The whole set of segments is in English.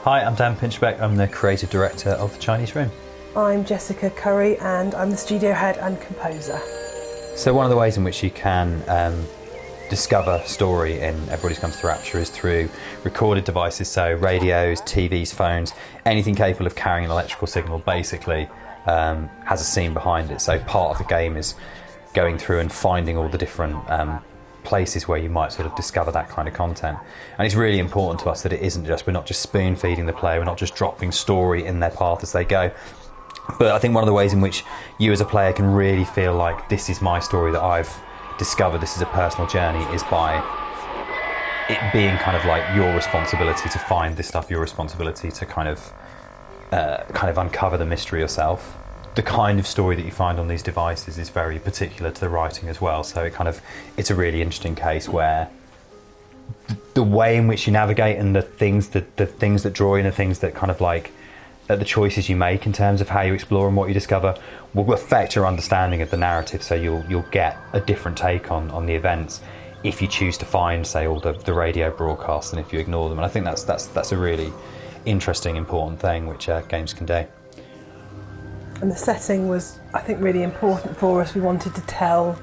Hi, I'm Dan Pinchbeck. I'm the creative director of The Chinese Room. I'm Jessica Curry and I'm the studio head and composer. So one of the ways in which you can discover story in Everybody's Come to Rapture is through recorded devices, so radios, TVs, phones, anything capable of carrying an electrical signal basically has a scene behind it. So part of the game is going through and finding all the different places where you might sort of discover that kind of content. And it's really important to us that it isn't just, we're not just spoon feeding the player, we're not just dropping story in their path as they go. But I think one of the ways in which you as a player can really feel like this is my story that I've discovered, this is a personal journey, is by it being kind of like your responsibility to find this stuff, your responsibility to kind of uncover the mystery yourself. The kind of story that you find on these devices is very particular to the writing as well. So it's a really interesting case where the way in which you navigate and the things that draw you and the things that kind of like the choices you make in terms of how you explore and what you discover will affect your understanding of the narrative. So you'll get a different take on the events if you choose to find, say, all the radio broadcasts and if you ignore them. And I think that's a really interesting, important thing which games can do. And the setting was, I think, really important for us. We wanted to tell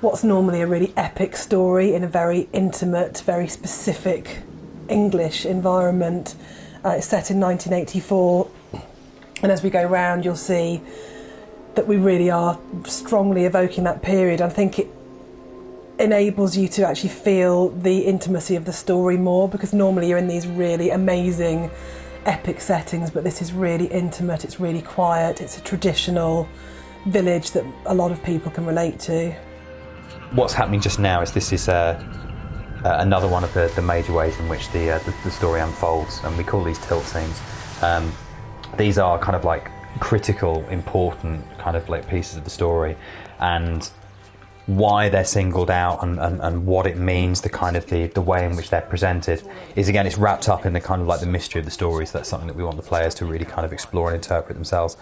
what's normally a really epic story in a very intimate, very specific English environment. It's set in 1984, and as we go round you'll see that we really are strongly evoking that period. I think it enables you to actually feel the intimacy of the story more, because normally you're in these really amazing epic settings, but this is really intimate, it's really quiet, it's a traditional village that a lot of people can relate to. What's happening just now is this is another one of the major ways in which the story unfolds, and we call these tilt scenes. These are kind of like critical, important kind of like pieces of the story, and why they're singled out and what it means, the way in which they're presented is, again, it's wrapped up in the kind of like the mystery of the story. So that's something that we want the players to really kind of explore and interpret themselves.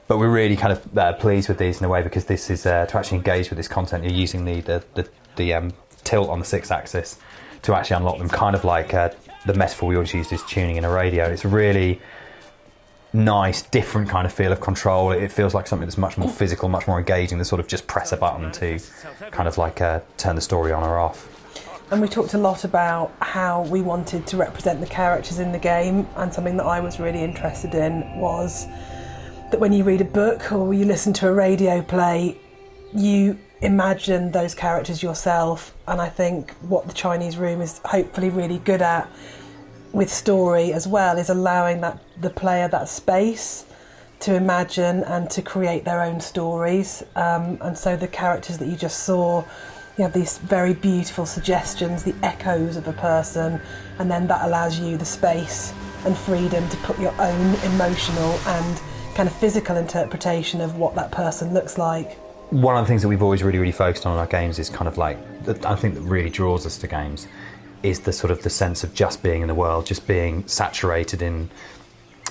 But we're really kind of pleased with these in a way, because this is to actually engage with this content, you're using the tilt on the 6-axis to actually unlock them, kind of like the metaphor we always use is tuning in a radio. It's a really nice, different kind of feel of control. It feels like something that's much more physical, much more engaging than sort of just press a button to kind of like turn the story on or off. And we talked a lot about how we wanted to represent the characters in the game, and something that I was really interested in was that when you read a book or you listen to a radio play, you imagine those characters yourself. And I think what the Chinese Room is hopefully really good at with story as well is allowing the player that space to imagine and to create their own stories. And so the characters that you just saw, you have these very beautiful suggestions, the echoes of a person, and then that allows you the space and freedom to put your own emotional and kind of physical interpretation of what that person looks like. One of the things that we've always really focused on in our games is kind of like, I think that really draws us to games is the sort of the sense of just being in the world, just being saturated in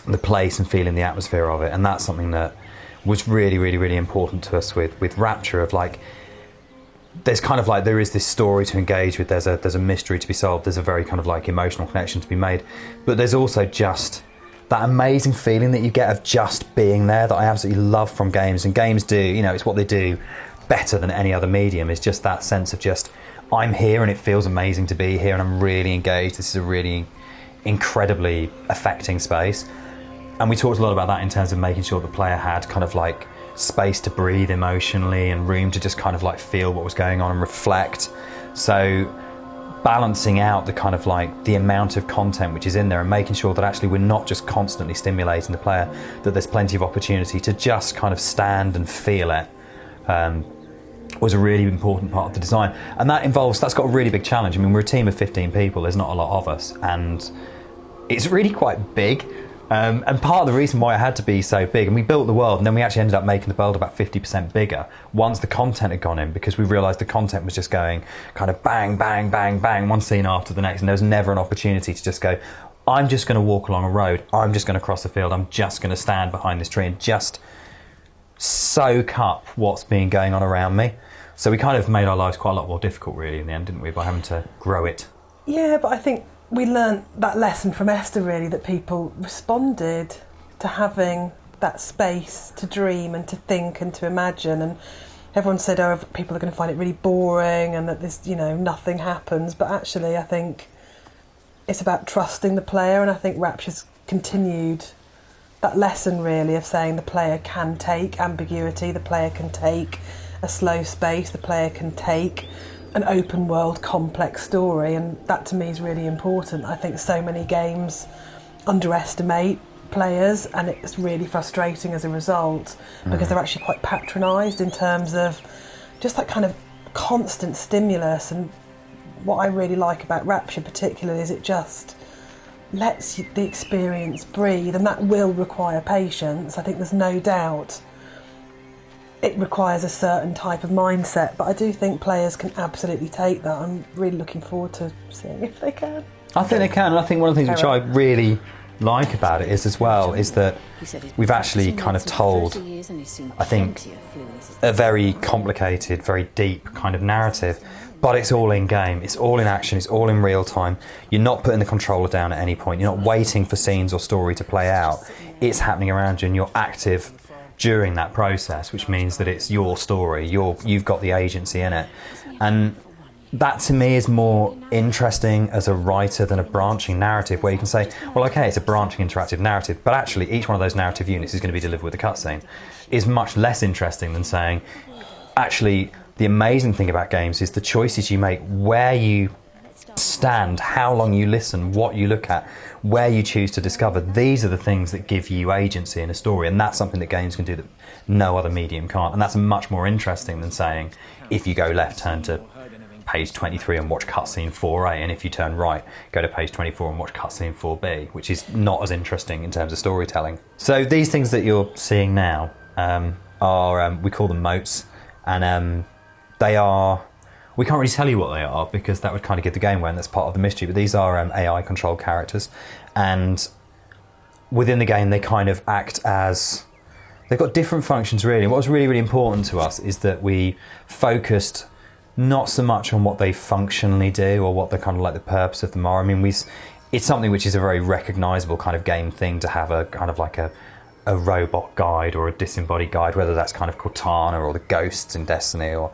the place and feeling the atmosphere of it. And that's something that was really important to us with Rapture, of like, there's kind of like, there is this story to engage with, there's a mystery to be solved, there's a very kind of like emotional connection to be made, but there's also just that amazing feeling that you get of just being there that I absolutely love from games. And games do, it's what they do better than any other medium, is just that sense of just, I'm here and it feels amazing to be here and I'm really engaged. This is a really incredibly affecting space. And we talked a lot about that in terms of making sure the player had kind of like space to breathe emotionally and room to just kind of like feel what was going on and reflect. So balancing out the kind of like the amount of content which is in there and making sure that actually we're not just constantly stimulating the player, that there's plenty of opportunity to just kind of stand and feel it, was a really important part of the design. And that's got a really big challenge. I mean, we're a team of 15 people, there's not a lot of us, and it's really quite big. And part of the reason why it had to be so big, and we built the world and then we actually ended up making the world about 50% bigger once the content had gone in, because we realised the content was just going kind of bang, bang, bang, bang, one scene after the next, and there was never an opportunity to just go, I'm just going to walk along a road, I'm just going to cross a field, I'm just going to stand behind this tree and just soak up what's been going on around me. So we kind of made our lives quite a lot more difficult really in the end, didn't we, by having to grow it. Yeah, but I think we learnt that lesson from Esther, really, that people responded to having that space to dream and to think and to imagine. And everyone said, oh, people are going to find it really boring and that this, nothing happens. But actually, I think it's about trusting the player, and I think Rapture's continued that lesson, really, of saying the player can take ambiguity, the player can take a slow space, the player can take an open world complex story, and that to me is really important. I think so many games underestimate players, and it's really frustrating as a result because they're actually quite patronised in terms of just that kind of constant stimulus. And what I really like about Rapture particularly is it just lets the experience breathe, and that will require patience. I think there's no doubt it requires a certain type of mindset, but I do think players can absolutely take that. I'm really looking forward to seeing if they can. I think they can, and I think one of the things which I really like about it is that we've actually kind of told, I think, a very complicated, very deep kind of narrative, but it's all in game, it's all in action, it's all in real time. You're not putting the controller down at any point, you're not waiting for scenes or story to play out. It's happening around you and you're active during that process, which means that it's your story, you've got the agency in it. And that to me is more interesting as a writer than a branching narrative where you can say, well, okay, it's a branching interactive narrative, but actually each one of those narrative units is going to be delivered with a cutscene. Is much less interesting than saying, actually, the amazing thing about games is the choices you make, where you stand, how long you listen, what you look at, where you choose to discover. These are the things that give you agency in a story, and that's something that games can do that no other medium can't. And that's much more interesting than saying, if you go left, turn to page 23 and watch cutscene 4A, and if you turn right, go to page 24 and watch cutscene 4B, which is not as interesting in terms of storytelling. So these things that you're seeing now are, we call them motes, and they are, we can't really tell you what they are because that would kind of give the game away, and that's part of the mystery, but these are AI controlled characters, and within the game they kind of act as, they've got different functions really. And what was really, really important to us is that we focused not so much on what they functionally do or what the kind of like the purpose of them are. I mean, it's something which is a very recognisable kind of game thing to have a kind of like a robot guide or a disembodied guide, whether that's kind of Cortana or the ghosts in Destiny, or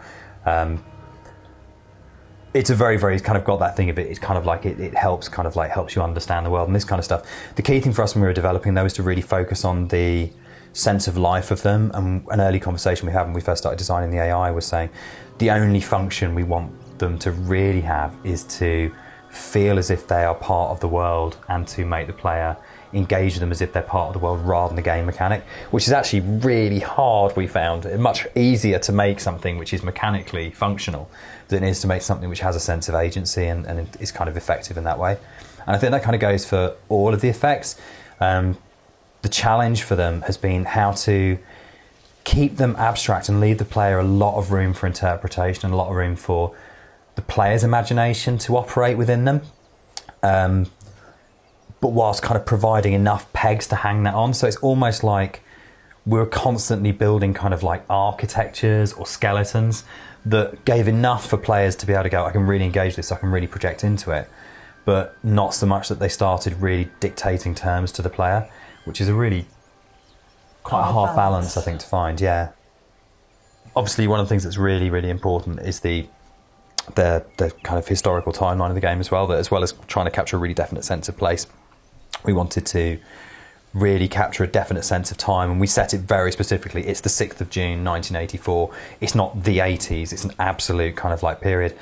it's a very, very kind of got that thing of it. It's kind of like it helps kind of like helps you understand the world and this kind of stuff. The key thing for us when we were developing those was to really focus on the sense of life of them. And an early conversation we had when we first started designing the AI was saying the only function we want them to really have is to feel as if they are part of the world and to make the player engage with them as if they're part of the world rather than the game mechanic, which is actually really hard. We found it much easier to make something which is mechanically functional than it is to make something which has a sense of agency and is kind of effective in that way. And I think that kind of goes for all of the effects. The challenge for them has been how to keep them abstract and leave the player a lot of room for interpretation and a lot of room for the player's imagination to operate within them, but whilst kind of providing enough pegs to hang that on. So it's almost like we're constantly building kind of like architectures or skeletons that gave enough for players to be able to go, I can really engage this, I can really project into it, but not so much that they started really dictating terms to the player, which is a really quite a hard balance, I think, to find. Yeah. Obviously, one of the things that's really, really important is the kind of historical timeline of the game as well. That as well as trying to capture a really definite sense of place, we wanted to really capture a definite sense of time, and we set it very specifically. It's the 6th of June 1984. It's not the 80s. It's an absolute kind of like period,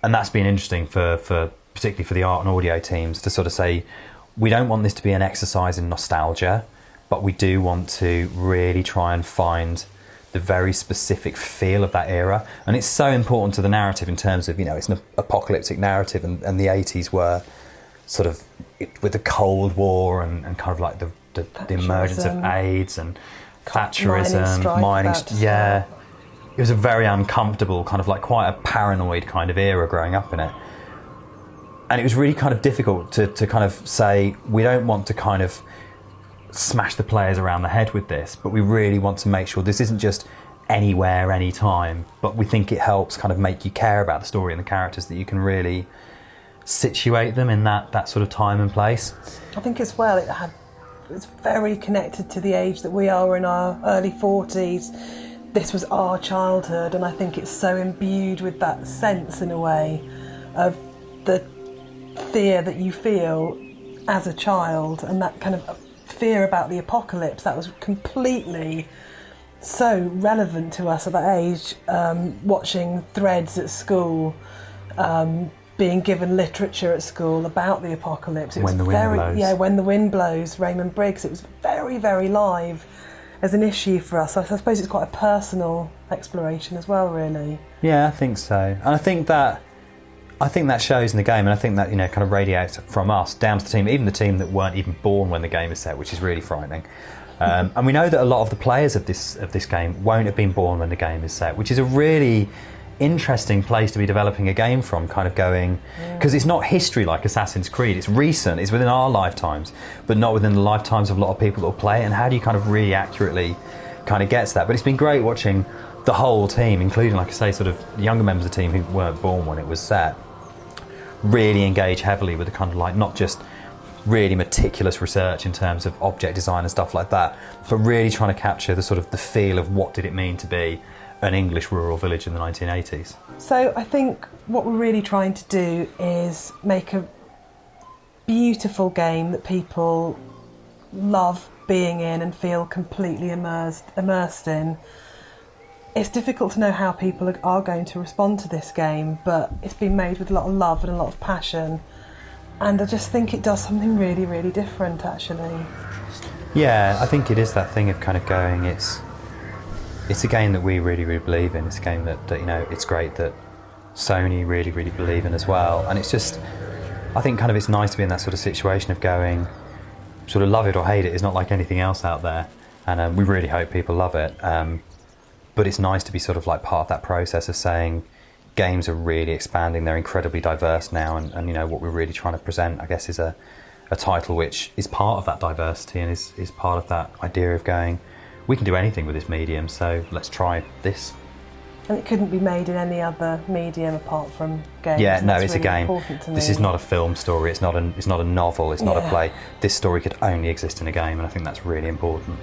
and that's been interesting for particularly for the art and audio teams to sort of say, we don't want this to be an exercise in nostalgia, but we do want to really try and find the very specific feel of that era. And it's so important to the narrative in terms of, it's an apocalyptic narrative, and the 80s were sort of with the Cold War and kind of like the emergence of AIDS and Thatcherism, mining. Yeah. It was a very uncomfortable, kind of like quite a paranoid kind of era growing up in it. And it was really kind of difficult to kind of say, we don't want to kind of smash the players around the head with this, but we really want to make sure this isn't just anywhere, anytime, but we think it helps kind of make you care about the story and the characters, that you can really situate them in that sort of time and place. I think as well it's very connected to the age that we are in our early 40s. This was our childhood, and I think it's so imbued with that sense in a way of the fear that you feel as a child, and that kind of fear about the apocalypse that was completely so relevant to us at that age. Watching threads at school, being given literature at school about the apocalypse. It When the Wind Blows. Yeah, When the Wind Blows, Raymond Briggs. It was very, very live as an issue for us. I suppose it's quite a personal exploration as well, really. Yeah, I think so. And I think that shows in the game, and I think that, kind of radiates from us down to the team, even the team that weren't even born when the game is set, which is really frightening. And we know that a lot of the players of this game won't have been born when the game is set, which is a really interesting place to be developing a game from, kind of going, because it's not history like Assassin's Creed, it's recent, it's within our lifetimes, but not within the lifetimes of a lot of people that will play it. And how do you kind of really accurately kind of get to that? But it's been great watching the whole team, including, like I say, sort of younger members of the team who weren't born when it was set, really engage heavily with the kind of, like, not just really meticulous research in terms of object design and stuff like that, but really trying to capture the sort of the feel of what did it mean to be an English rural village in the 1980s. So I think what we're really trying to do is make a beautiful game that people love being in and feel completely immersed in. It's difficult to know how people are going to respond to this game, but it's been made with a lot of love and a lot of passion, and I just think it does something really, really different, actually. Yeah, I think it is that thing of kind of going, it's a game that we really, really believe in. It's a game that it's great that Sony really, really believe in as well. And it's just, I think kind of it's nice to be in that sort of situation of going, sort of love it or hate it. It's not like anything else out there. And we really hope people love it. But it's nice to be sort of like part of that process of saying games are really expanding. They're incredibly diverse now. And what we're really trying to present, I guess, is a title which is part of that diversity and is part of that idea of going, we can do anything with this medium, so let's try this. And it couldn't be made in any other medium apart from games. Yeah, no, it's really a game. This is not a film story. It's not a novel. It's not a play. This story could only exist in a game, and I think that's really important.